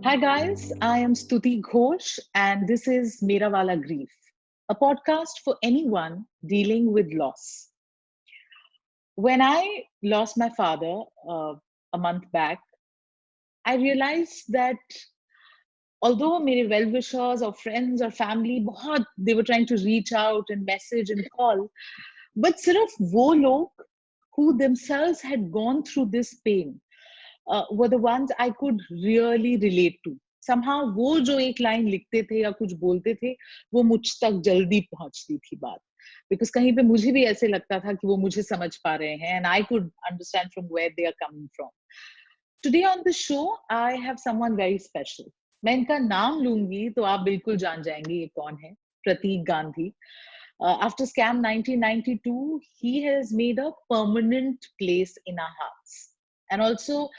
Hi guys, I am Stuti Ghosh and this is Mera Wala Grief, a podcast for anyone dealing with loss. When I lost my father a month back, I realized that although मेरे well-wishers or friends or family बहुत they were trying to reach out and message and call, but सिर्फ वो लोग who themselves had gone through this pain were the ones I could really relate to. Somehow वो जो एक line लिखते थे या कुछ बोलते थे वो मुझ तक जल्दी पहुंचती थी बात बिकॉज कहीं पे मुझे भी ऐसे लगता था कि वो मुझे समझ पा रहे हैं and I could understand from where they are coming from. Today on the show I have someone very special. मैं इनका नाम लूंगी तो आप बिल्कुल जान जाएंगे ये कौन है. प्रतीक Gandhi. After Scam 1992, he has made a permanent place in our hearts. And also,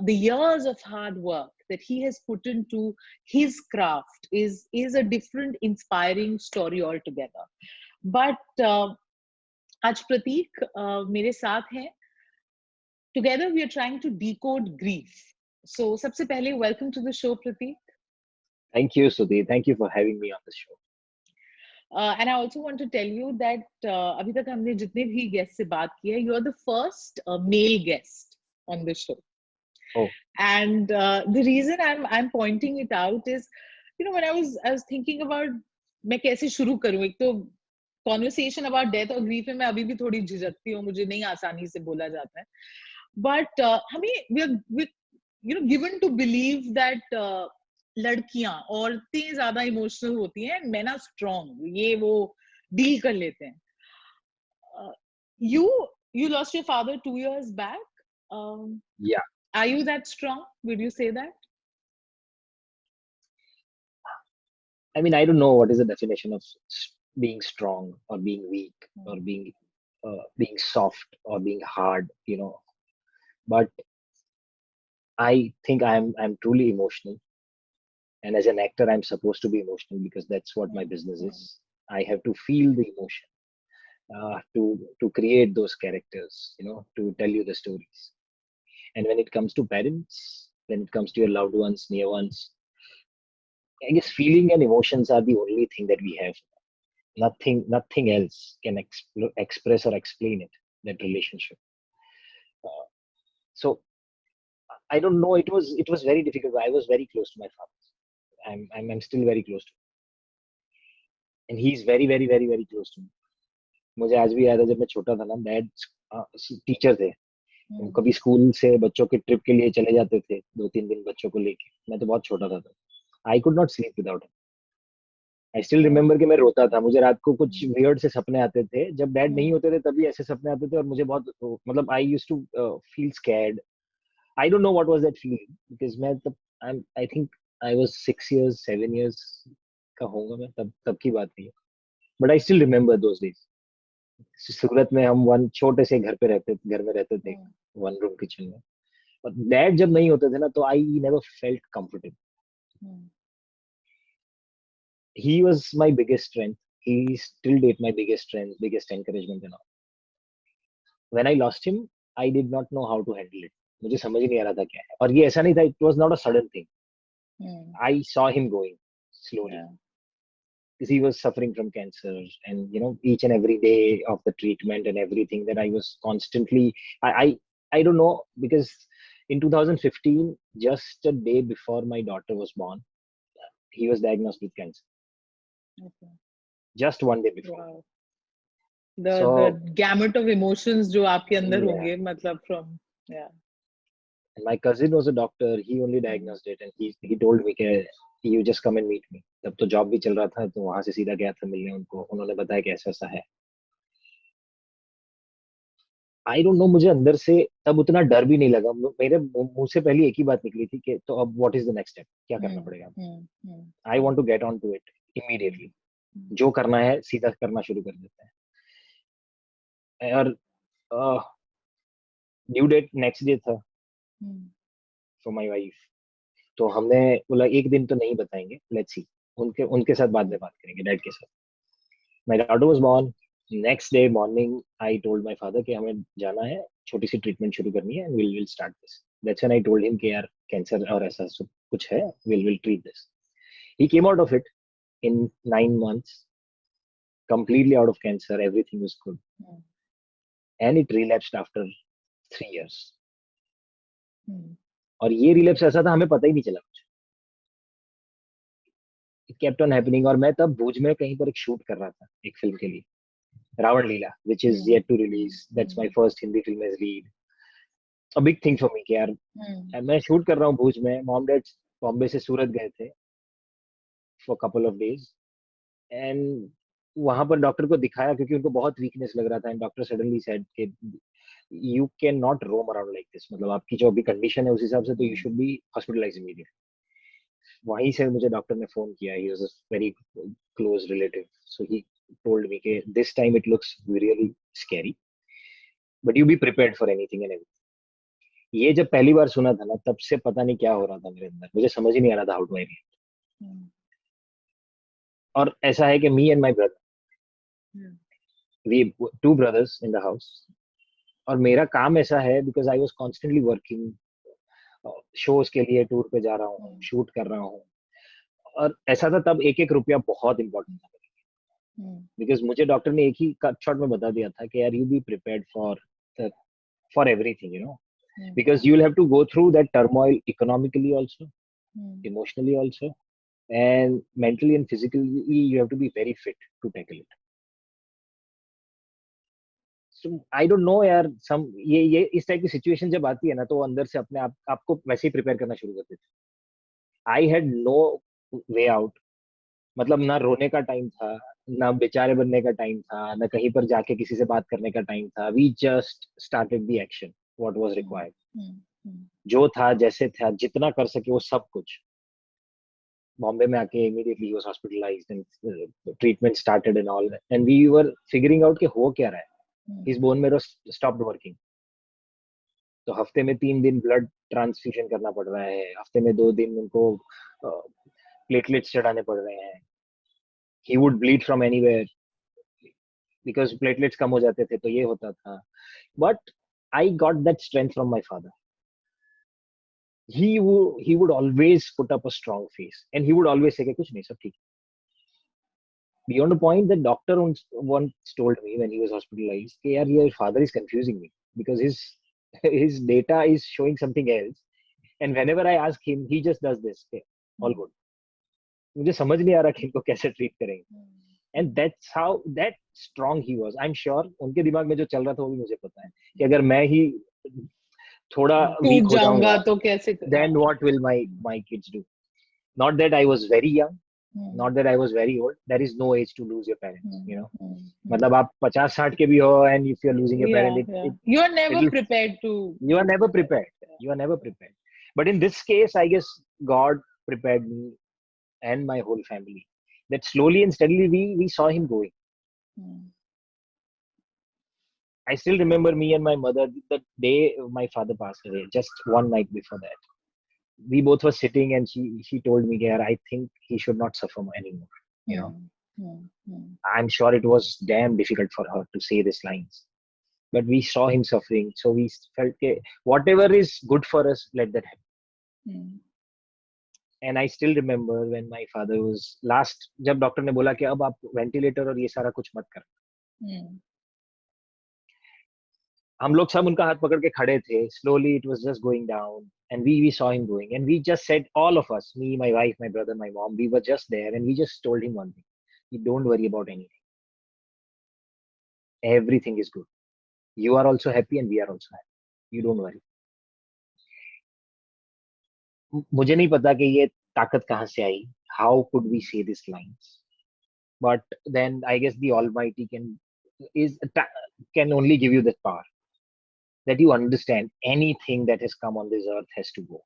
the years of hard work that he has put into his craft is a different, inspiring story altogether. But आज प्रतीक मेरे साथ हैं. Together, we are trying to decode grief. So, सबसे पहले, welcome to the show, Prateek. Thank you, Sudhi. Thank you for having me on the show. And I also want to tell you that अभी तक हमने जितने भी guests से बात की है, you are the first male guest on the show. Oh. And the reason I'm pointing it out is, you know, when I was thinking about मैं कैसे शुरू करूँ. एक तो conversation about death और grief में मैं अभी भी थोड़ी झिझकती हूँ. मुझे नहीं आसानी से बोला जाता है. But हमें we you know given to believe that लड़कियां औरतें ज्यादा इमोशनल होती हैं, men are strong, ये वो डील कर लेते हैं. You lost your father 2 years back. Yeah. Are you that strong? Would you say that? I mean, I don't know what is the definition of being strong or being weak or being soft or being hard, you know. But I think I'm truly emotional. And as an actor, I'm supposed to be emotional because that's what my business is. I have to feel the emotion to create those characters, you know, to tell you the stories. And when it comes to parents, when it comes to your loved ones, near ones, I guess feeling and emotions are the only thing that we have. Nothing else can express or explain it, that relationship. So I don't know. It was very difficult. I was very close to my father. I'm still very close to him. And he's very, very, very, very close to me. मुझे आज भी याद है जब मैं छोटा था ना, डैड टीचर थे. कभी स्कूल से बच्चों के ट्रिप के लिए चले जाते थे 2-3 दिन बच्चों को लेके. मैं तो बहुत छोटा था. I could not sleep without him. I still remember कि मैं रोता था. मुझे रात को कुछ weird से सपने आते थे. जब डैड नहीं होते थे तभी ऐसे सपने आते थे और मुझे बहुत मतलब I used to feel scared. I don't know what was that feeling because मैं तब I think I was 6 years, 7 years का होगा मैं तब की बात है. But I still remember those days. सूरत में हम वन छोटे से घर में रहते थे, वन रूम किचन में. और डैड जब नहीं होते थे ना तो I never felt comfortable. He was my biggest strength. He still did my biggest strength, biggest encouragement and all. When I lost him, I did not know how to handle it. मुझे समझ नहीं आ रहा था क्या है. और ये ऐसा नहीं था. It was not a sudden thing. I saw him going slowly. Because he was suffering from cancer, and you know, each and every day of the treatment and everything that I was constantly, I don't know, because in 2015, just a day before my daughter was born, he was diagnosed with cancer. Okay. Just one day before. Wow. The gamut of emotions जो आपके अंदर होंगे, मतलब from And my cousin was a doctor. He only diagnosed it, and he told me कि you just come and meet me. तब तो job भी चल रहा था, तो वहां से सीधा गया था मिलने उनको. उन्होंने बताया कि ऐसा है. I don't know, मुझे अंदर से तब उतना डर भी नहीं लगा. मेरे मुंह से पहले एक ही बात निकली थी कि तो अब what is the next step? क्या करना पड़ेगा? I want to get on to it immediately. जो करना है सीधा करना शुरू कर देते हैं. और ड्यू डेट नेक्स्ट डे था फॉर माय वाइफ. तो हमने बोला एक दिन तो नहीं बताएंगे, लेट्स सी. उनके साथ बाद में बात करेंगे, डैड के साथ. My daughter was born. Next day morning I told my father कि हमें जाना है, छोटी सी ट्रीटमेंट शुरू करनी है, and will start this. That's when I told him कि यार कैंसर और ऐसा सब कुछ है, we'll treat this. He came out of it in 9 months, completely out of cancer. Everything was good, and it relapsed after 3 years. और ये relapse ऐसा था हमें पता ही नहीं चला कुछ. It kept on happening. और मैं तब भुज में कहीं पर एक शूट कर रहा था एक फिल्म के लिए, रावण लीला, which is yet to release. That's my first Hindi film as lead. A big thing for me कि यार मैं शूट कर रहा हूँ भुज में. मॉम डैड बॉम्बे से सूरत गए थे for a couple of days, and वहां पर डॉक्टर को दिखाया क्योंकि उनको बहुत वीकनेस लग रहा था. एंड डॉक्टर सडनली सेड कि you can not roam around like this, मतलब आपकी जो अभी कंडीशन है उस हिसाब से तो you should be hospitalize immediately. वहीं से मुझे डॉक्टर ने फोन किया. He was a very close relative, so he told me कि this time it looks really scary, but you be prepared for anything and everything. ये जब पहली बार सुना था ना, तब से पता नहीं क्या हो रहा था मेरे अंदर. मुझे समझ ही नहीं आ रहा था हाउ टू आई रिएक्ट. और ऐसा है कि me and my brother, we 2 brothers in the house. और मेरा काम ऐसा है because I was constantly working, shows के लिए टूर पे जा रहा हूँ, शूट कर रहा हूँ. और ऐसा था तब एक एक रुपया बहुत इंपॉर्टेंट था बिकॉज मुझे डॉक्टर ने एक ही कट शॉट में बता दिया था कि यार you be prepared for everything, you know, because you will have to go through that turmoil economically also, emotionally also, and mentally and physically you have to be very fit to tackle it. So I don't know यार, some ये इस type की situation जब आती है ना तो अंदर से अपने आप आपको वैसे ही प्रिपेयर करना शुरू कर देते. I had no way out. मतलब ना रोने का टाइम था, ना बेचारे बनने का टाइम था, ना कहीं पर जाके किसी से बात करने का टाइम था. We just started the action what was required. जो था जैसे था जितना कर सके वो सब कुछ. बॉम्बे में आके इमीडिएटली ही was hospitalised and treatment started and all, and we were figuring out कि हो क्या रहा है. His bone marrow stopped working. तो हफ्ते में 3 दिन ब्लड ट्रांसफ्यूजन करना पड़ रहा है, हफ्ते में 2 दिन उनको प्लेटलेट्स चढ़ाने पड़ रहे हैं. He would bleed from anywhere because platelets कम हो जाते थे, तो ये होता था. But I got that strength from my father. he would always put up a strong face, and he would always say कि कुछ नहीं, सब ठीक. Beyond a point, the doctor once told me when he was hospitalized कि यार your father is confusing me because his data is showing something else, and whenever I ask him he just does this. Okay, all good. मुझे समझ नहीं आ रहा कि इनको कैसे treat करेंगे. And that's how that strong he was. I'm sure उनके दिमाग में जो चल रहा था वो भी मुझे पता है कि अगर मैं ही थोड़ा वीक हो जाऊंगा तो कैसे then what will my kids do? Not that I was very young, not that I was very old. There is no age to lose your parents, you know. मतलब आप 50-60 के भी हो, and if you are losing your parent, you are never prepared to. You are never prepared. You are never prepared. But in this case, I guess God prepared me and my whole family. That slowly and steadily we saw him going. I still remember me and my mother the day my father passed away, just one night before that. We both were sitting, and she told me, "Yeah, I think he should not suffer anymore." You know, I'm sure it was damn difficult for her to say these lines, but we saw him suffering, so we felt that whatever is good for us, let that happen. And I still remember when my father was last, जब doctor ने बोला कि अब आप ventilator और ये सारा कुछ मत कर. हम लोग सब उनका हाथ पकड़ के खड़े थे. Slowly it was just going down, and we saw him going, and we just said, all of us, me, my wife, my brother, my mom, we were just there, and we just told him one thing: you don't worry about anything. Everything is good. You are also happy, and we are also happy. You don't worry. मुझे नहीं पता कि ये ताकत कहाँ से आई. How could we say these lines? But then I guess the Almighty can only give you that power, that you understand anything that has come on this earth has to go.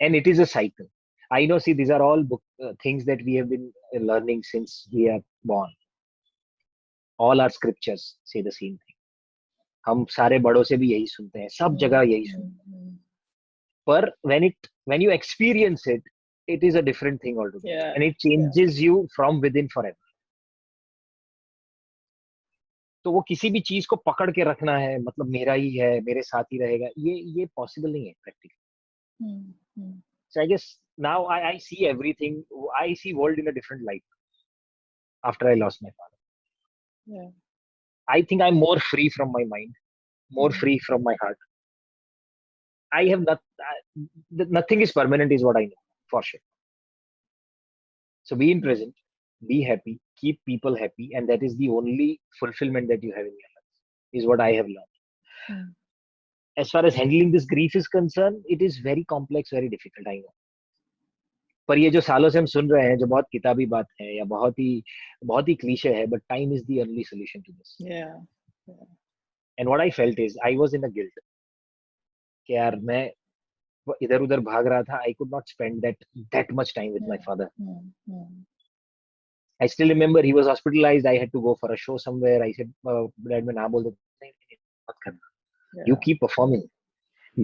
And it is a cycle. I know, see, these are all things that we have been learning since we are born. All our scriptures say the same thing. हम सारे बड़ों से भी यही सुनते हैं, सब जगह यही सुनते हैं. पर when you experience it, it is a different thing altogether, and it changes you from within forever. तो वो किसी भी चीज को पकड़ के रखना है, मतलब मेरा ही है, मेरे साथ ही रहेगा, ये पॉसिबल नहीं है practically. So I guess now I see everything. I see world in a different light after I lost my father. Yeah. I think I'm more free from my mind, more free from my heart. I have not. Nothing is permanent, is what I know for sure. So be in present, be happy, keep people happy, and that is the only fulfillment that you have in your life. Is what I have learned. As far as handling this grief is concerned, it is very complex, very difficult. I know. पर ये जो सालों से हम सुन रहे हैं, जो बहुत किताबी बात है या बहुत ही क्लीशे है, but time is the only solution to this. And what I felt is I was in a guilt कि यार मैं इधर उधर भाग रहा था. I could not spend that much time with my father. I still remember he was hospitalised. I had to go for a show somewhere. I said dad मैं ना बोल दो. नहीं मत करना, यू कीप परफॉर्मिंग.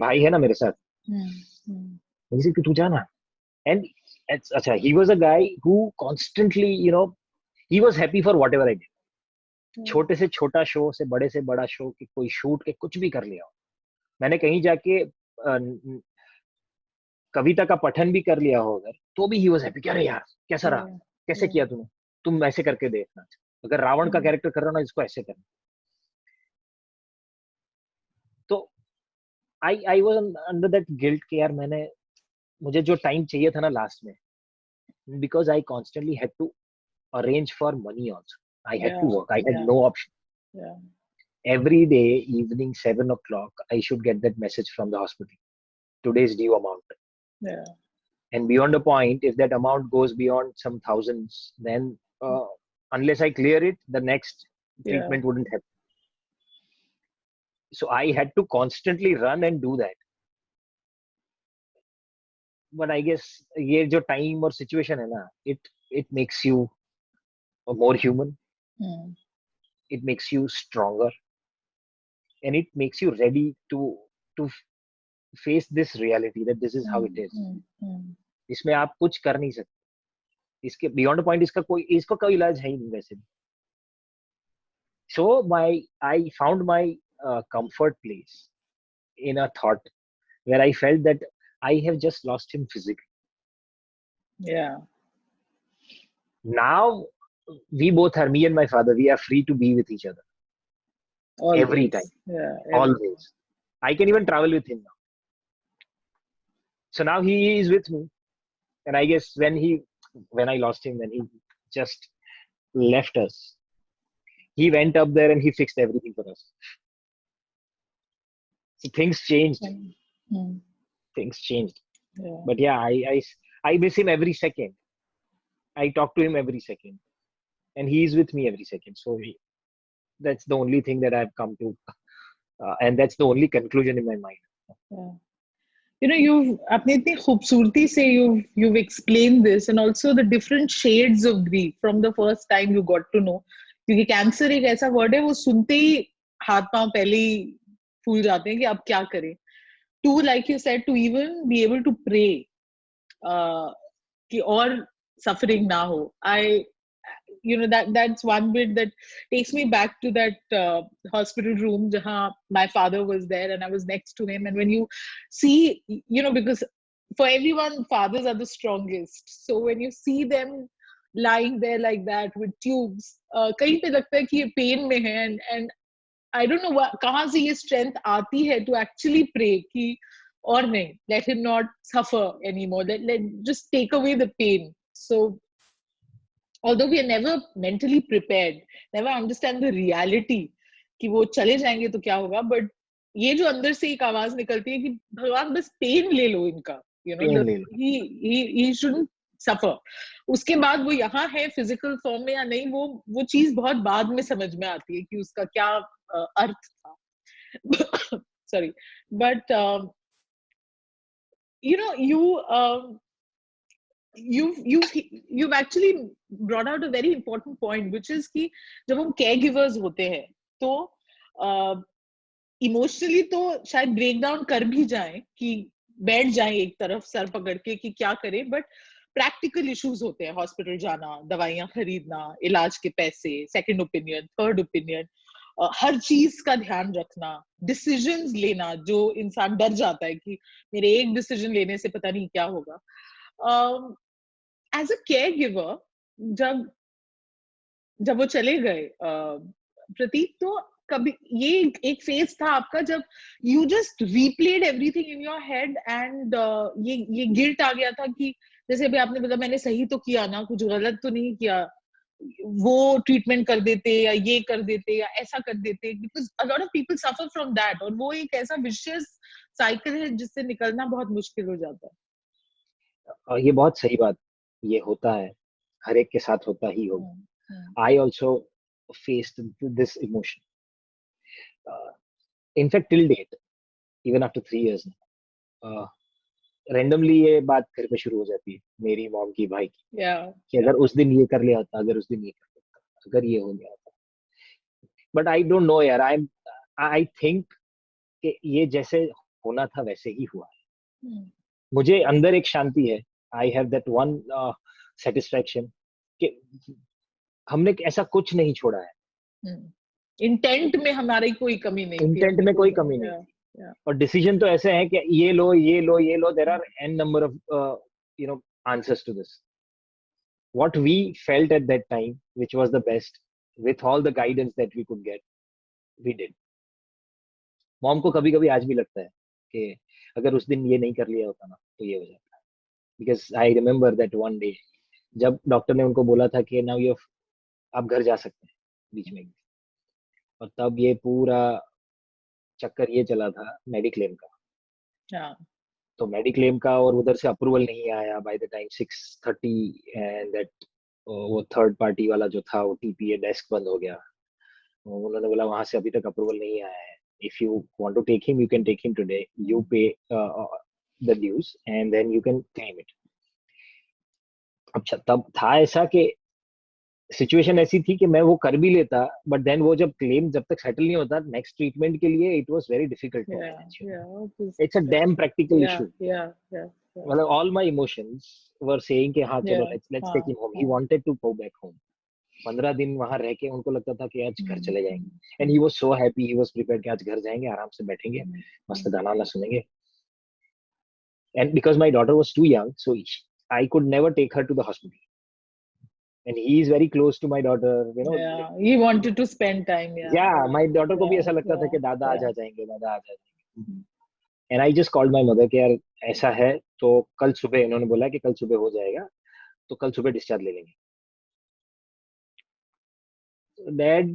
भाई है ना मेरे साथ, मुझे कि तू जाना. And अच्छा, he was a guy who constantly, he was happy for whatever I did. छोटे से छोटा शो से बड़ा शो, कि कोई शूट के कुछ भी कर लिया हो. मैंने कहीं जाके कविता का पठन भी कर लिया हो अगर, तो भी he was happy. अरे यार कैसा रहा, कैसे किया तूने, तुम ऐसे करके देखना. अगर रावण का कैरेक्टर कर रहा हो ना, इसको ऐसे करना. तो I was under that guilt कि यार मुझे जो टाइम चाहिए था ना लास्ट में, because I constantly had to arrange for money also. I had to work. I had no option. Every day, evening 7 o'clock, I should get that message from the hospital. Today's due amount. And beyond a point, if that amount goes beyond some thousands, then unless I clear it, the next treatment wouldn't happen. So I had to constantly run and do that. But I guess ये जो time और situation है ना, it makes you more human. It makes you stronger, and it makes you ready to face this reality that this is how it is. इसमें आप कुछ कर नहीं सकते. इसके beyond a point इसका कोई इलाज है ही नहीं वैसे भी. So I found my comfort place in a thought where I felt that I have just lost him physically. Now we both are, me and my father, we are free to be with each other. Always. Every time. Always. I can even travel with him now. So now he is with me. And I guess when I lost him, when he just left us, he went up there and he fixed everything for us. So things changed. Things changed. But yeah, I miss him every second. I talk to him every second. And he is with me every second. So that's the only thing that I've come to. And that's the only conclusion in my mind. You've apne itni khoobsurti se you've explained this, and also the different shades of grief from the first time you got to know. क्योंकि cancer एक ऐसा word है, वो सुनते ही हाथ पांव पहले ही फूल जाते हैं कि अब क्या करें. To, like you said, to even be able to pray कि और suffering ना हो. That's one bit that takes me back to that hospital room jahan my father was there and I was next to him. And when you see, because for everyone, fathers are the strongest. So when you see them lying there like that with tubes, kahin pe lagta hai ki ye pain mein hai, and I don't know kahan se ye strength aati hai to actually pray ki or nahi, let him not suffer anymore, let just take away the pain. So although we are never mentally prepared, never understand the reality कि वो चले जाएंगे तो क्या होगा, but ये जो अंदर से एक आवाज निकलती है कि भगवान बस पेन ले लो इनका, he shouldn't suffer. उसके बाद वो यहाँ है फिजिकल फॉर्म में या नहीं, वो चीज बहुत बाद में समझ में आती है कि उसका क्या अर्थ था. Sorry, but you've actually brought out a very important point, which is कि जब हम caregivers होते हैं तो इमोशनली तो शायद ब्रेक डाउन कर भी जाएं कि बैठ जाएं एक तरफ सर पकड़ के कि क्या करें, बट प्रैक्टिकल इश्यूज होते हैं. हॉस्पिटल जाना, दवाइयां खरीदना, इलाज के पैसे, सेकंड ओपिनियन, थर्ड ओपिनियन, हर चीज का ध्यान रखना, डिसीजंस लेना, जो इंसान डर जाता है कि मेरे एक डिसीजन लेने से पता नहीं क्या होगा। एज अ केयर गिवर, जब जब वो चले गए प्रतीक, तो कभी ये एक फेज था आपका जब you just replayed everything in your head and ये गिल्ट आ गया था कि जैसे अभी आपने बोला मैंने सही तो किया ना, कुछ गलत तो नहीं किया, वो ट्रीटमेंट कर देते या ये कर देते या ऐसा कर देते, because a lot of people suffer from that, और वो एक ऐसा विशियस साइकिल है जिससे निकलना बहुत मुश्किल हो जाता है। और ये बहुत सही बात, ये होता है, हर एक के साथ होता ही होगा। I also faced this emotion. In fact, till date, even after 3 years now, randomly ये बात घर पे शुरू हो जाती है मेरी मॉम की, भाई की, कि अगर उस दिन ये कर लिया होता, अगर उस दिन ये कर लिया होता, अगर ये हो गया होता। बट आई डोंट नो यार, आई थिंक कि ये जैसे होना था वैसे ही हुआ। मुझे अंदर एक शांति है, I have that one satisfaction कि हमने ऐसा कुछ नहीं छोड़ा है। इंटेंट में हमारी कोई कमी नहीं थी, इंटेंट में कोई कमी नहीं थी। और डिसीजन तो ऐसे हैं कि ये लो ये लो ये लो, there are an number of you know answers to this. What we felt at that time which was the best with all the guidance that we could get, we did. Mom को कभी कभी आज भी लगता है कि अगर उस दिन ये नहीं कर लिया होता ना तो ये हो जाता। Because I remember that one day जब डॉक्टर ने उनको बोला था कि नाउ यू आप घर जा सकते हैं बीच में, और तब ये पूरा चक्कर ये चला था मेडिक्लेम का। तो मेडिक्लेम का, और उधर से अप्रूवल नहीं आया by the time 6:30, and that वो थर्ड पार्टी वाला जो था वो टीपीए डेस्क बंद हो गया। उन्होंने बोला वहां से अभी तक अप्रूवल नहीं आया है, if you want to take him you can take him today, you pay the dues and then you can claim it. अच्छा, तब था ऐसा कि सिचुएशन ऐसी थी कि मैं वो कर भी लेता, बट देन वो जब क्लेम जब तक सेटल नहीं होता नेक्स्ट ट्रीटमेंट के लिए, it was very difficult to manage. It's a damn practical issue. मतलब all my emotions were saying कि हाँ चलो let's take him home. He wanted to go back home. 15 दिन वहां रह के उनको लगता था कि आज घर चले जाएंगे, and he was so happy, he was prepared कि आज घर जाएंगे, आराम से बैठेंगे, मस्त गाना वाना सुनेंगे। And because my daughter was too young, so I could never take her to the hospital, and he is very close to my daughter, you know. He wanted to spend time. My daughter को भी ऐसा लगता था कि दादा आज आ जाएंगे, दादा आज आ जाएंगे। and I just called my mother कि यार ऐसा है, तो कल सुबह उन्होंने बोला कि कल सुबह हो जाएगा, तो कल सुबह डिस्चार्ज ले लेंगे। डैड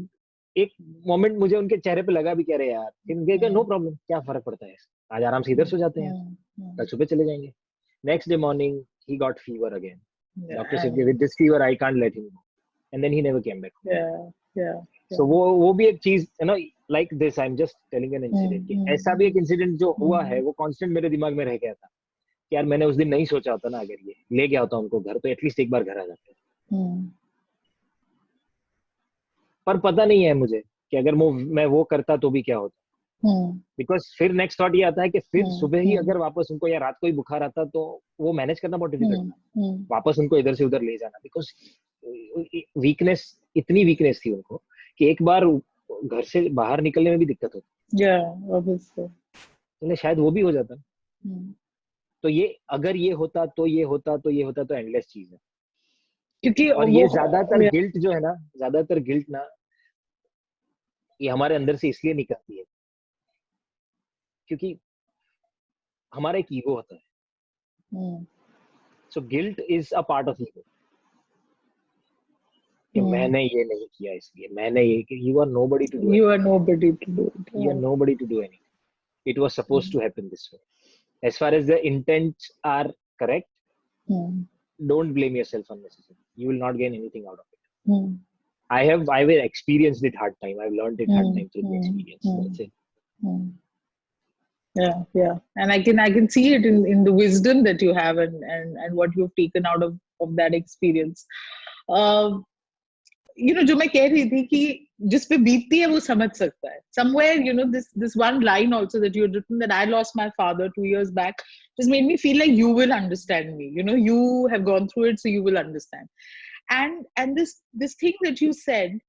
एक मोमेंट मुझे उनके चेहरे पे लगा भी, कह रहे यार, फिर नो प्रॉब्लम, क्या फर्क पड़ता है, आज आराम से इधर सो जाते हैं, कल सुबह चले जाएंगे। Next day morning he got fever again. Doctor said with this fever I can't let him go, and then he never came back. So वो भी एक चीज, you know, like this I'm just telling an incident कि ऐसा भी एक incident जो हुआ है वो कांस्टेंट मेरे दिमाग में रह गया था कि यार मैंने उस दिन नहीं सोचा होता ना, अगर ये ले गया होता उनको घर तो एटलीस्ट एक बार घर आ जाते। पर पता नहीं है मुझे कि अगर मैं वो करता तो भी क्या होता, बिकॉज फिर नेक्स्ट थॉट ये आता है कि फिर सुबह ही अगर वापस उनको, या रात को ही बुखार आता तो वो मैनेज करना बहुत डिफिकल्ट था, वापस उनको इधर से उधर ले जाना, बिकॉज वीकनेस, इतनी वीकनेस थी उनको कि एक बार घर से बाहर निकलने में भी दिक्कत होती। तो शायद वो भी हो जाता। तो ये अगर ये होता तो ये होता तो ये होता, तो एंडलेस चीज है। क्योंकि और ये ज्यादातर गिल्ट जो है ना, ज्यादातर गिल्ट ना ये हमारे अंदर से इसलिए निकलती है क्योंकि हमारा एक ईगो होता है। So guilt is a part of ego कि मैंने ये नहीं किया इसलिए, मैंने ये, you are nobody to do, you are nobody to do, you are nobody to do anything. It was supposed to happen this way. as far as the intents are correct, don't blame yourself unnecessarily, you will not gain anything out of it. I've experienced it hard time, I've learned it hard time through the experience. That's it. Yeah, and I can see it in the wisdom that you have and what you've taken out of that experience. You know, जो मैं कह रही थी कि जिस पे बीतती है वो समझ सकता है। Somewhere, you know, this one line also that you had written, that I lost my father 2 years back, just made me feel like you will understand me. You know, you have gone through it, so you will understand. And this thing that you said,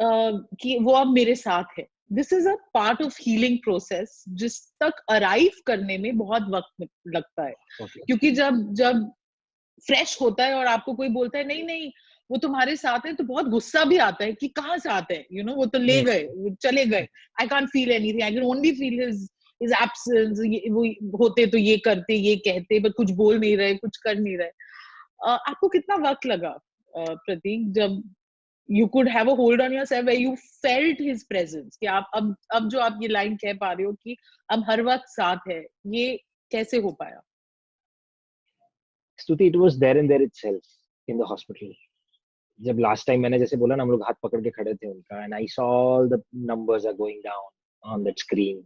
कि वो अब मेरे साथ है. This is a part of healing process जिस तक arrive करने में बहुत वक्त लगता है. क्योंकि जब जब फ्रेश होता है और आपको कोई बोलता है नहीं नहीं वो तुम्हारे साथ है, तो बहुत गुस्सा भी आता है कि कहाँ से आते हैं, यू नो, वो तो ले गए, वो चले गए, I can't feel anything, I can only feel his absence. वो होते तो ये करते, ये कहते, बट कुछ बोल नहीं रहे, कुछ कर नहीं रहे. आपको कितना वक्त लगा प्रतीक, जब you could have a hold on yourself where you felt his presence, कि आप अब जो आप ये लाइन कह पा रहे हो कि अब हर वक्त साथ है, ये कैसे हो पाया? स्तुति, it was there and there itself in the hospital. जब लास्ट टाइम मैंने जैसे बोला ना, हम लोग हाथ पकड़ के खड़े थे उनका, and I saw all the numbers are going down on that screen,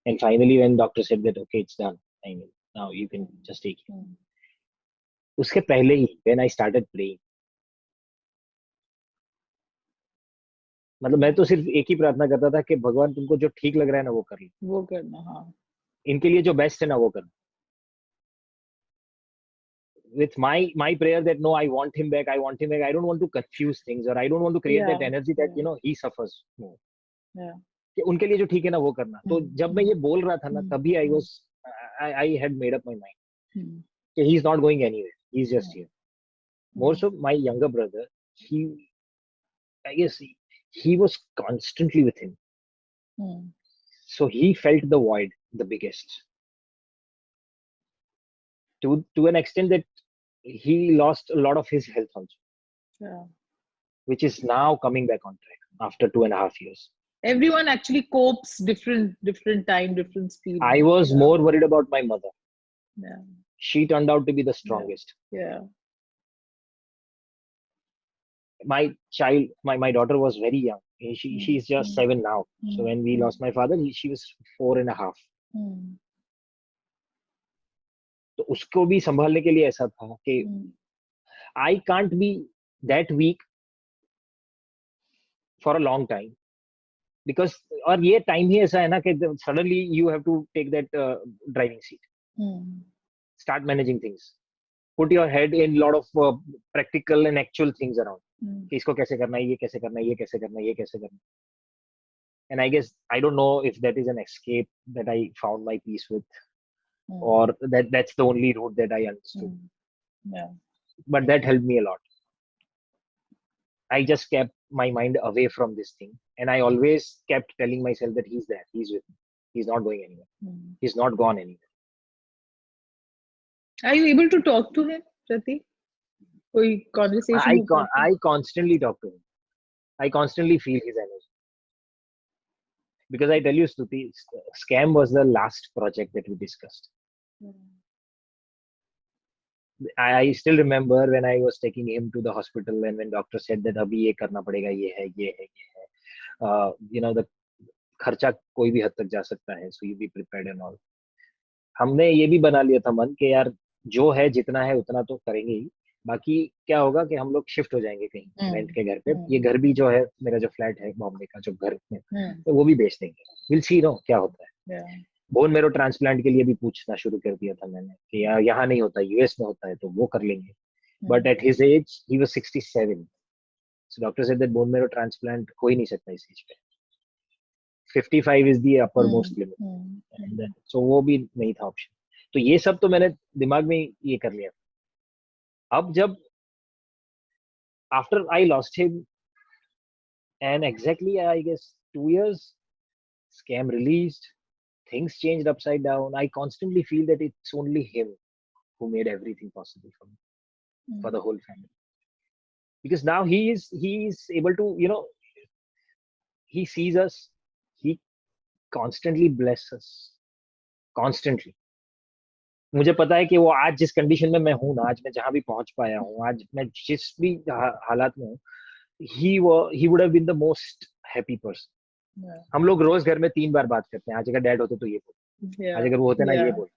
and finally when doctor said that okay it's done, I mean now you can just take it. उसके पहले ही when I started praying, मतलब मैं तो सिर्फ एक ही प्रार्थना करता था कि भगवान तुमको जो ठीक लग रहा है ना वो कर लो, वो करना. हाँ, इनके लिए जो बेस्ट है ना वो करना. With my prayer that no, I want him back, I want him back, I don't want to confuse things, or I don't want to create that energy that you know he suffers more. कि उनके लिए जो ठीक है ना वो करना. तो जब मैं ये बोल रहा था ना, तभी I had made up my mind कि he is not going anywhere, he is just here. More so my younger brother, I guess he was constantly with him, so he felt the void the biggest, to an extent that he lost a lot of his health also, which is now coming back on track after 2.5 years. Everyone actually copes different time, different speed. I was more worried about my mother. Yeah. She turned out to be the strongest. Yeah. My child, my daughter was very young. She's just 7 now. So when we lost my father, she was 4.5. तो उसको भी संभालने के लिए ऐसा था कि I can't be that weak for a long time, because और ये टाइम ही ऐसा है ना कि suddenly you have to take that driving seat, start managing things, put your head in lot of practical and actual things around, कि इसको कैसे करना है, ये कैसे करना है, ये कैसे करना है, ये कैसे करना है. And I guess I don't know if that is an escape that I found my peace with, or that's the only route that I understood. But that helped me a lot. I just kept my mind away from this thing, and I always kept telling myself that he's there, he's with me, he's not going anywhere, he's not gone anywhere. Are you able to talk to him, Pratik? Koi conversation? I constantly talk to him. I constantly feel his energy. Because I tell you, Stuti, scam was the last project that we discussed. I still remember when I was taking him to the hospital, and when doctor said that abhi ye karna padega, ye hai, ye hai, ye hai. You know, the खर्चा कोई भी हद तक जा सकता है, so you be prepared and all. हमने ये भी बना लिया था मन कि यार जो है जितना है उतना तो करेंगे ही, बाकी क्या होगा कि हम लोग शिफ्ट हो जाएंगे कहीं रेंट के घर पे. ये घर भी जो है, मेरा जो फ्लैट है बॉम्बे का, जो घर में, तो वो भी बेच देंगे. विल सी नो क्या होता है. बोन मेरो ट्रांसप्लांट के लिए भी पूछना शुरू कर दिया था मैंने कि यार यहाँ नहीं होता, यूएस में होता है, तो वो कर लेंगे. But at his age he was 67, so doctor said that bone marrow transplant हो ही नहीं सकता इस एज पे. 55 is the upper most limit, so वो भी नहीं था ऑप्शन. तो ये सब तो मैंने दिमाग में ये कर लिया. अब जब after I lost him and exactly I guess 2 years, scam released, things changed upside down. I constantly feel that it's only him who made everything possible for me, for the whole family. Because now he is able to, you know, he sees us, he constantly blesses us, constantly. मुझे पता है कि वो आज जिस condition में मैं हूँ ना, आज मैं जहाँ भी पहुंच पाया हूँ, आज मैं जिस भी हालात में हूँ, he would have been the most happy person. हम लोग रोज घर में 3 बार बात करते हैं, आज अगर डैड होते तो ये बोल, आज अगर वो होते ना ये बोल.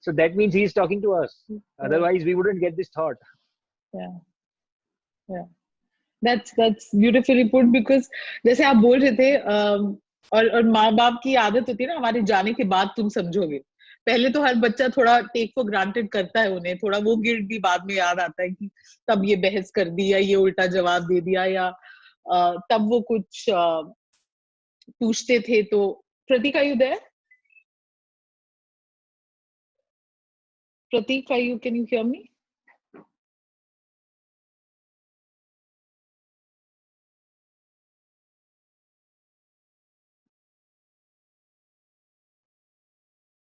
So that means he is talking to us. Otherwise we wouldn't get this thought. That's beautifully put, because जैसे आप बोल रहे थे, और माँ बाप की आदत होती है ना, हमारे जाने के बाद तुम समझोगे. पहले तो हर बच्चा थोड़ा टेक फॉर ग्रांटेड करता है, उन्हें थोड़ा वो गिल्ट भी बाद में याद आता है कि तब ये बहस कर दी, या ये उल्टा जवाब दे दिया, या तब वो कुछ पूछते थे। तो प्रतीक, are you there? Pratik, can you hear me?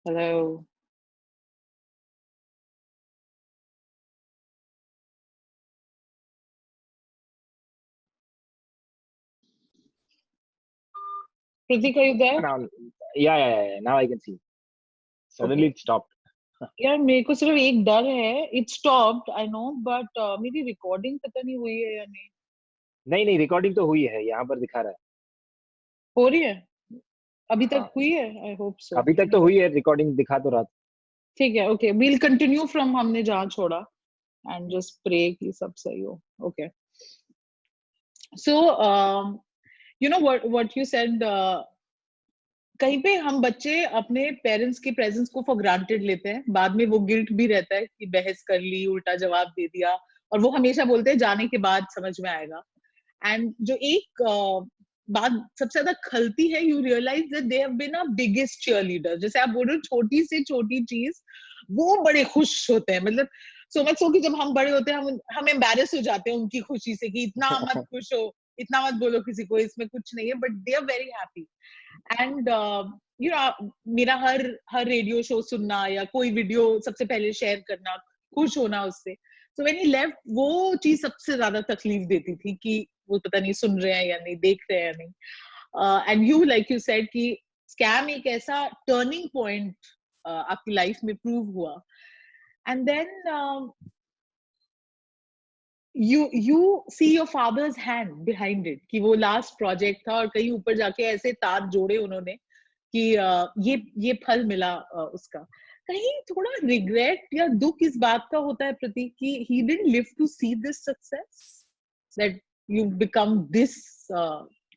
Hello. Pratik, are you there? Now, yeah. Now I can see. Suddenly it stopped. यार मेरे को सिर्फ एक डर है, it stopped I know, but मेरी रिकॉर्डिंग पता नहीं हुई है या नहीं। नहीं, रिकॉर्डिंग तो हुई है, यहाँ पर दिखा रहा है। हो रही है? अभी तक हाँ, हुई है? I hope so. अभी तक तो हुई है, रिकॉर्डिंग दिखा तो रहा था। ठीक है, ओके, वील कंटिन्यू फ्रॉम हमने जहाँ छोड़ा एंड जस्ट प्रे कि सब सही हो। Okay, so you know what you said, कहीं पे हम बच्चे अपने पेरेंट्स की प्रेजेंस को फॉर ग्रांटेड लेते हैं, बाद में वो गिल्ट भी रहता है कि बहस कर ली, उल्टा जवाब दे दिया, और वो हमेशा बोलते हैं जाने के बाद समझ में आएगा। एंड जो एक बात सबसे ज्यादा खलती है, you realise that they have been a biggest cheerleader. जैसे आप बोल रहे हो, छोटी से छोटी चीज वो बड़े खुश होते हैं, मतलब सो मच सो कि जब हम बड़े होते हैं हम एम्बैरेस हो जाते हैं उनकी खुशी से कि इतना मत खुश हो, इतना मत बोलो किसी को, इसमें कुछ नहीं है, but they are very happy. And you know, मेरा हर रेडियो शो सुनना या कोई वीडियो सबसे पहले शेयर करना, खुश होना उससे। सो व्हेन ही लेफ्ट, वो चीज सबसे ज्यादा तकलीफ देती थी कि वो पता नहीं सुन रहे हैं या नहीं, देख रहे हैं या नहीं। And you like you said कि स्कैम एक ऐसा टर्निंग पॉइंट आपकी लाइफ में प्रूव हुआ। And then you see your father's hand behind it, कि वो लास्ट प्रोजेक्ट था और कहीं ऊपर जाके ऐसे तार जोड़े उन्होंने कि ये फल मिला उसका। कहीं थोड़ा रिग्रेट या दुख इस बात का होता है प्रतीक कि he didn't live to see this success, that you become this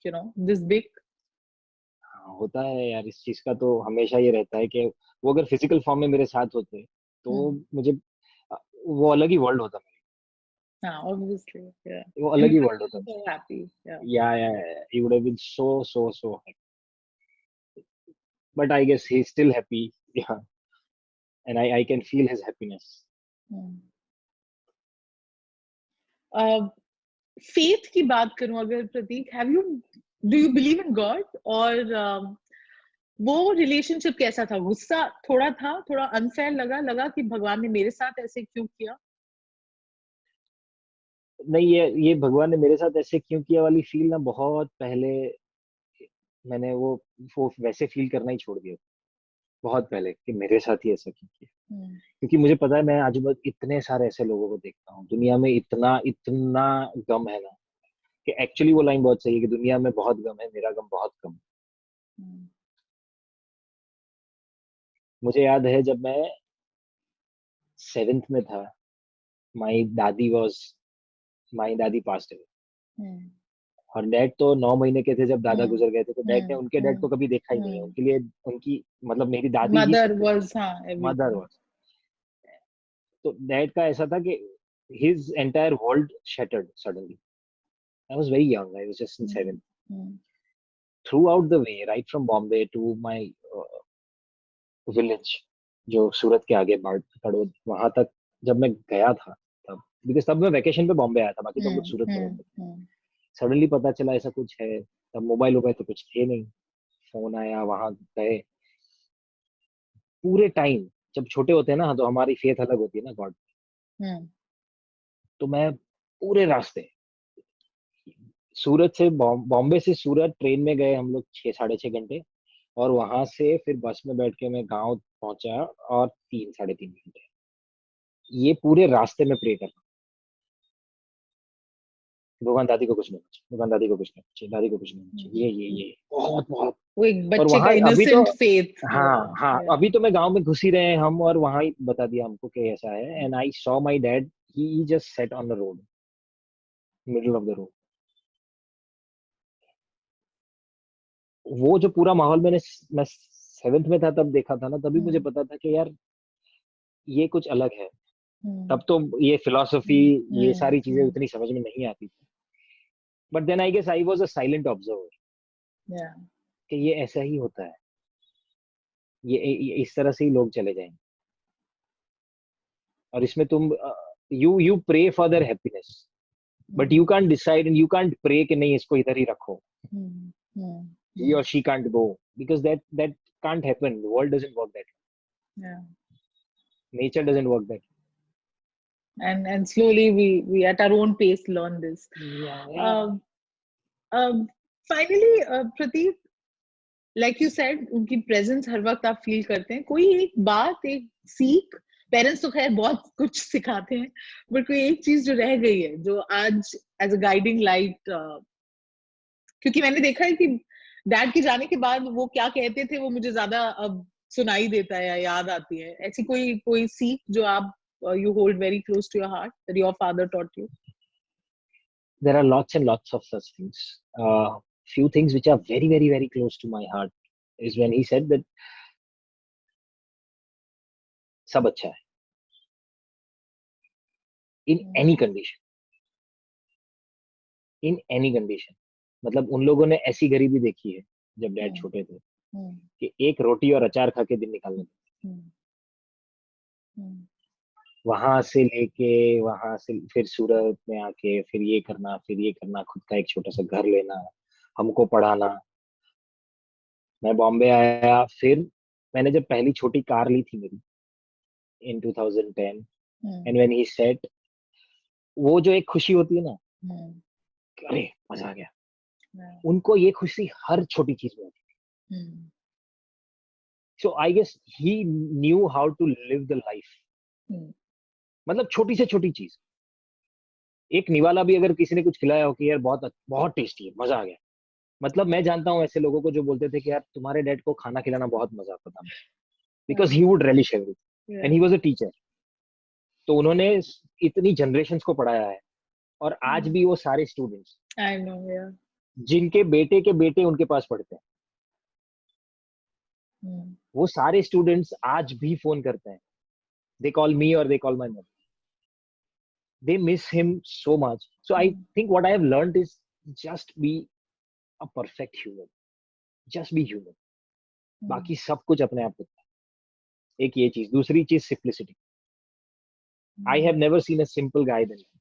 you know this big. होता है यार, इस चीज का तो हमेशा ये रहता है कि वो अगर फिजिकल फॉर्म में मेरे साथ होते तो मुझे वो अलग ही वर्ल्ड होता मेरे। हाँ, obviously, yeah. वो And अलग you he would world have होता। been so happy, yeah. Yeah, he would have been so happy. But I guess he's still happy. Yeah, and I can feel his happiness. Faith की बात करूं अगर Pratik, do you believe in God? और वो relationship कैसा था? गुस्सा थोड़ा था, थोड़ा अनफेयर लगा कि भगवान ने मेरे साथ ऐसे क्यों किया? नहीं, ये भगवान ने मेरे साथ ऐसे क्यों किया वाली फील ना बहुत पहले मैंने वो वैसे फील करना ही छोड़ दिया, बहुत पहले, कि मेरे साथ ही ऐसा क्यों किया। क्योंकि मुझे पता है, मैं आजू बाजू इतने सारे ऐसे लोगों को देखता हूँ दुनिया में, इतना इतना गम है ना, कि एक्चुअली वो लाइन बहुत सही है कि दुनिया में बहुत गम है, मेरा गम बहुत कम है। मुझे याद है जब मैं 7th में था, माई दादी पास्ट अवे, और डैड तो 9 महीने के थे जब दादा गुजर गए थे, तो डैड ने उनके डैड को कभी देखा ही नहीं है। उनके लिए उनकी मतलब मेरी दादी ही मदर सब कुछ, वाज, हाँ, मदर एवरीथिंग। वाज। तो डैड का ऐसा था कि his entire world shattered suddenly. I was very young, I was just in 7th। Throughout the way, right from Bombay to my village जो सूरत के आगे तड़ोद, वहां तक जब मैं गया था तब, बिकॉज तब मैं वैकेशन पे बॉम्बे आया था, बाकी तो हम लोग सूरत में रहते थे। सडनली पता चला ऐसा कुछ है, तब मोबाइल वोबाइल तो कुछ थे नहीं, फोन आया, वहां गए। पूरे टाइम, जब छोटे होते हैं ना तो हमारी फेथ अलग होती है ना गॉड। तो मैं पूरे रास्ते सूरत से बॉम्बे से सूरत ट्रेन में गए हम लोग 6 साढ़े 6 घंटे, और वहां से फिर बस में बैठ के मैं गांव पहुंचा, और 3 साढ़े 3 घंटे ये पूरे रास्ते में प्रे कर, भगवान दादी को कुछ नहीं होना चाहिए, भगवान दादी को कुछ नहीं होना चाहिए, दादी को कुछ नहीं होना चाहिए, ये बहुत बहुत। वो एक और बच्चे का वहां अभी तो, इनोसेंट फेथ। हाँ, अभी तो मैं गांव में घुस ही रहे हैं हम, और वहां ही बता दिया हमको कि ऐसा है। And I saw my dad, he just set on the road, middle of the road. वो जो पूरा माहौल मैं 7th में था तब देखा था ना, तभी मुझे पता था कि यार ये कुछ अलग है। तब तो ये फिलॉसफी, ये सारी चीजें उतनी समझ में नहीं आती थी। But then I guess I was a silent observer. Yeah. कि ये ऐसा ही होता है, ये इस तरह से ही लोग चले जाएंगे, और इसमें तुम you pray for their happiness, but you can't decide and you can't pray कि नहीं इसको इधर ही रखो. He or she can't go, because that can't happen. The world doesn't work that way. Yeah. Nature doesn't work that way. And slowly we at our own pace learn this. Yeah. Finally, Prateek, like you said, उनकी presence हर वक्त आप feel करते हैं. कोई एक बात, एक सीख, पेरेंट्स तो खैर बहुत कुछ सिखाते हैं, बट कोई एक चीज जो रह गई है जो आज एज अ गाइडिंग लाइट, क्योंकि मैंने देखा है कि डैड के जाने के बाद वो क्या कहते थे वो मुझे ज्यादा अब सुनाई देता है या याद आती है. ऐसी कोई सीख जो आप you hold very close to your heart that your father taught you? There are lots and lots of such things. Few things which are very, very, very close to my heart is when he said that सब अच्छा है, in any condition. In any condition. मतलब उन लोगों ने ऐसी गरीबी देखी है जब डैड छोटे थे कि एक रोटी और अचार खा के दिन निकालने थे. वहां से लेके वहां से फिर सूरत में आके फिर ये करना, खुद का एक छोटा सा घर लेना, हमको पढ़ाना. मैं बॉम्बे आया, फिर मैंने जब पहली छोटी कार ली थी मेरी in 2010, and when he said, वो जो एक खुशी होती है ना, अरे मजा आ गया, उनको ये खुशी हर छोटी चीज में होती थी. So I guess he knew how to live the life. मतलब छोटी से छोटी चीज, एक निवाला भी अगर किसी ने कुछ खिलाया हो कि यार बहुत बहुत टेस्टी है, मजा आ गया. मतलब मैं जानता हूँ ऐसे लोगों को जो बोलते थे कि यार तुम्हारे डैड को खाना खिलाना बहुत मजा आता था, because he would relish everything, and he was a teacher. तो उन्होंने इतनी जनरेशंस को पढ़ाया है, और आज भी वो सारे स्टूडेंट्स जिनके बेटे के बेटे उनके पास पढ़ते हैं, वो सारे स्टूडेंट्स आज भी फोन करते हैं. They call me or they call my mother. They miss him so much. So I think what I have learned is just be a perfect human. Just be human. बाकी सब कुछ अपने आप होता है. एक ये चीज. दूसरी चीज simplicity. I have never seen a simple guy than him.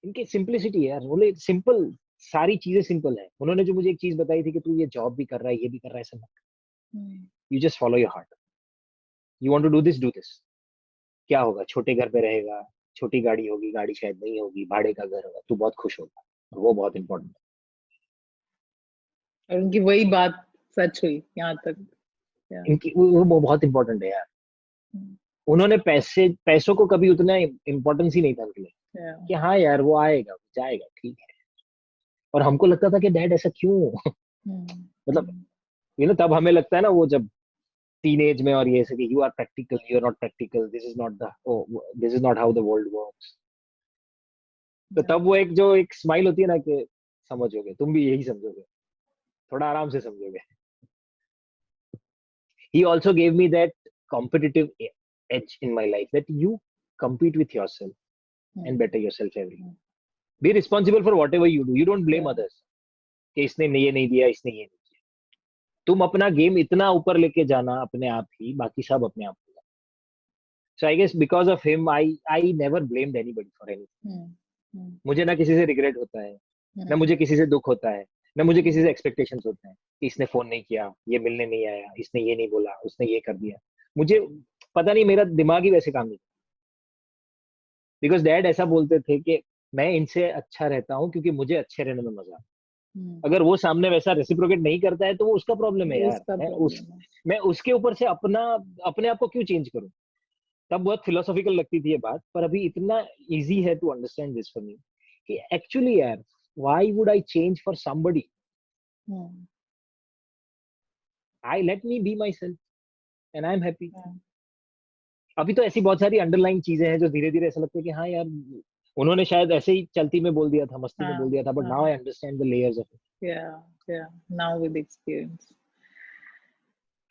इनके simplicity है यार, बोले simple, सारी चीजें simple है. उन्होंने जो मुझे एक चीज बताई थी कि तू ये जॉब भी कर रहा है, ये भी कर रहा है, ऐसा मत. You just follow your heart. You want to do this, do this. क्या होगा, छोटे घर पे रहेगा, छोटी गाड़ी होगी, गाड़ी शायद नहीं होगी, भाड़े का घर होगा, तू बहुत खुश होगा, और वो बहुत इंपॉर्टेंट है. और उनकी वही बात सच हुई यहाँ तक. इनकी वो बहुत इंपॉर्टेंट है यार. उन्होंने पैसों को कभी उतना इम्पोर्टेंस ही नहीं था उनके लिए, कि हाँ यार वो आएगा जाएगा ठीक है. और हमको लगता था कि डैड ऐसा क्यों. मतलब तब हमें लगता है ना, वो जब टीनेज में, और ये ऐसे कि you are practical, you are not practical, this is not how the world works. तो तब वो एक स्माइल होती है ना कि समझोगे, तुम भी यही समझोगे, थोड़ा आराम से समझोगे. He also gave me that competitive edge in my life, that you compete with yourself and better yourself every day. Be responsible for whatever you do. You don't blame others कि इसने ये नहीं दिया, इसने ये नहीं दिया. तुम अपना गेम इतना ऊपर लेके जाना अपने आप ही, बाकी सब अपने आप होगा. So I guess because of him, I never blamed anybody for anything. मुझे ना किसी से रिग्रेट होता है, ना मुझे किसी से दुख होता है, ना मुझे किसी से एक्सपेक्टेशंस होते हैं कि इसने फोन नहीं किया, ये मिलने नहीं आया, इसने ये नहीं बोला, उसने ये कर दिया. मुझे पता नहीं, मेरा दिमाग ही वैसे काम नहीं. बिकॉज डैड ऐसा बोलते थे कि मैं इनसे अच्छा रहता हूँ क्योंकि मुझे अच्छे रहने में मजा आता है. अगर वो सामने वैसा रेसिप्रोकेट नहीं करता है तो वो उसका प्रॉब्लम है यार. मैं उसके ऊपर से अपने आप को क्यों चेंज करूँ. तब बहुत फिलोसॉफिकल लगती थी ये बात, पर अभी इतना इजी है to understand this for me कि एक्चुअली यार, why would I change for somebody? I let me be myself and I'm happy. अभी तो ऐसी बहुत सारी अंडरलाइन चीजें हैं जो धीरे धीरे ऐसा लगता है कि हाँ यार, उन्होंने शायद ऐसे ही चलती में बोल दिया था, मस्ती में बोल दिया था, but now I understand the layers of it. Yeah, now with experience.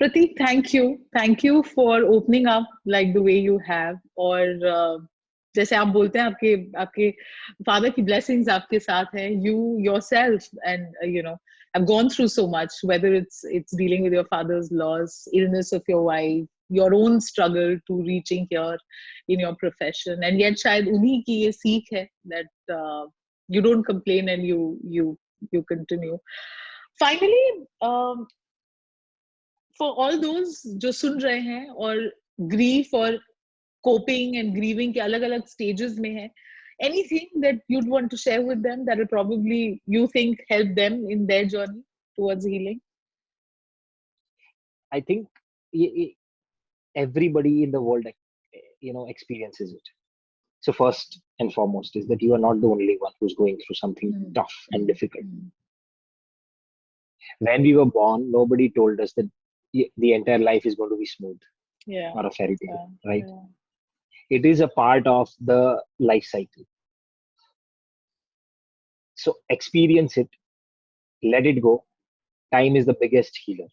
Prateek, thank you for opening up like the way you have, और जैसे आप बोलते हैं आपके आपके फादर की ब्लेसिंग्स आपके साथ है, you yourself and have gone through so much, whether it's dealing with your father's loss, illness of your wife, your own struggle to reaching here in your profession, and yet शायद उन्हीं की ये सीख है that you don't complain and you continue. Finally, for all those जो सुन रहे हैं और grief और coping and grieving के अलग-अलग stages में हैं, anything that you'd want to share with them that will probably you think help them in their journey towards healing? I think everybody in the world, experiences it. So first and foremost is that you are not the only one who's going through something tough and difficult. When we were born, nobody told us that the entire life is going to be smooth or a fairy tale, right? It is a part of the life cycle. So experience it, let it go. Time is the biggest healer.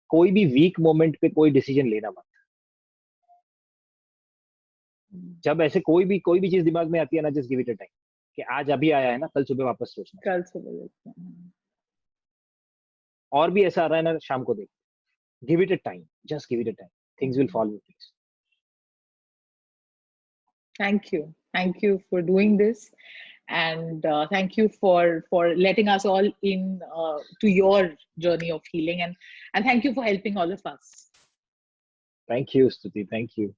कोई भी week moment पे कोई decision लेना मत. जब ऐसे कोई भी चीज दिमाग में आती है ना, just give it a time कि आज अभी आया है ना, कल सुबह वापस सोचना. कल सुबह और भी ऐसा आ रहा है ना, शाम को देख. Give it a time, just give it a time. Things will fall in place. Thank you for doing this, and thank you for letting us all in to your journey of healing, and thank you for helping all of us. Thank you, Stuti. Thank you.